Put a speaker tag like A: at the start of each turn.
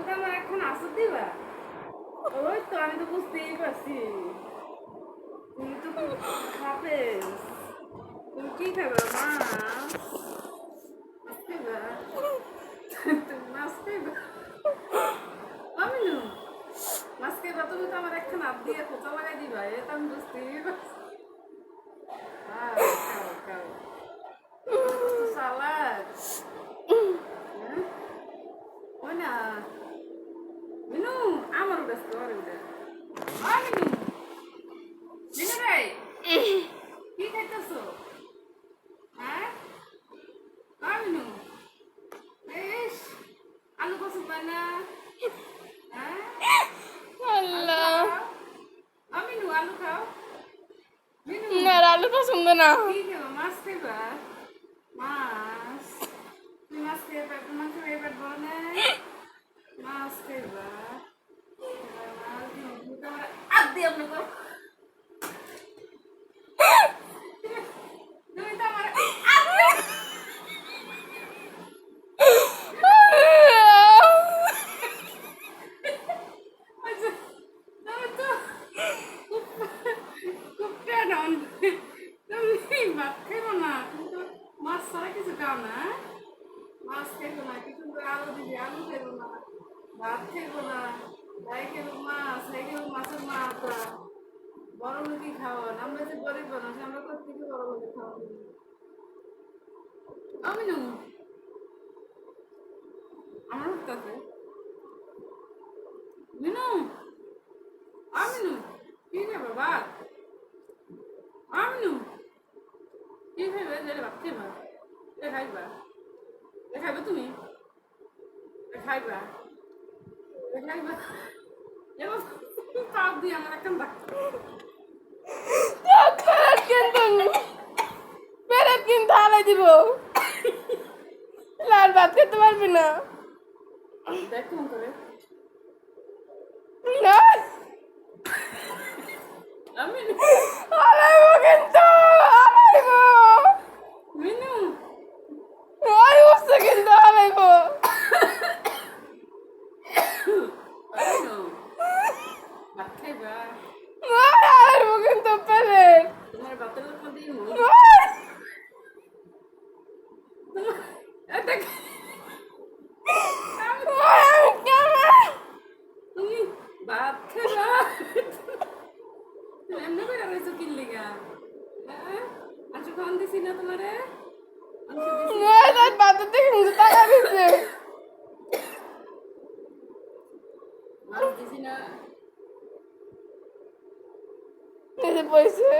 A: তো আমার এখন আসর দিবা ওই তো আমি তো বুঝতেই পারছি তুমি তো খাবে তুমি কি খাবে মাছ খাইবা তুমি মাছ খাইবা আমিনু মাছ খাইবা তুমি তো আমার একখান হাত দিয়ে খোঁচা লাগাই দিবা এ তো আমি বুঝতেই পারছি খাও খাও সালাদ হ্যাঁ ওই না মিনু আমার ব্যস্ত আর মিনু মিনু রে কি খাইতেছো হ্যাঁ মিনু বেশ আলু কষু পায় না হ্যাঁ
B: আল্লাহ
A: মিনু আলু খাও মিনু
B: না আলু পছন্দ না
A: কি খাবা মাছ খাইবা মাছ তুমি মাছ খাইবা মাছ খাইবা বলো না মাছ খাইবা মাছ তুমি তো আমার আদ দিয়ে আপনি করো তুমি তো আমার আদ দিয়ে আচ্ছা তুমি তো খুব কেন তুমি ভাত খাইবো না তুমি তো মাছ ছাড়া কিছু খাও না মাছ খাইবো না কিছু আলু দিবি আলু খাইবো না ভাত খাইবো না তাই খাইবো মাছ তাই খাইবো মাছের মাথা বড় লোকই খাওয়ান আমরা যে গরিব মানুষ আমরা প্রত্যেকে বড় লোকে খাওয়ান আমি নু আমার উঠতেছে মিনু আমিনু কি খাবে ভাত আমিনু কি খাইবে যে ভাত খাইবা এ খাইবা এ খাইবে তুমি এ খাইবা এ খাইবা এবার পাপ দিয়ে আমার একটা ভাত
B: পেরেট কিন্তু হালাই দিব লাল ভাত খেতে পারবি না
A: দেখ কেমন করে
B: না
A: আমিনু
B: হালাইব কিন্তু হালাইব
A: মিনু
B: ওই উঠছে কিন্তু হালাইব
A: আমিনু ভাত খাইবা
B: হালাইব কিন্তু পেরেট
A: তোমার ভাতের মধ্যে দেখ তুমি ভাত খাইবা তুমি এমনি করে রয়েছো কিনলি গা আচ্ছা খাওয়ান দিছি না তোমারে
B: বাচ্চা থেকে কিন্তু টাকা দিচ্ছে
A: মাছ দিছি না
B: নিজে পয়সে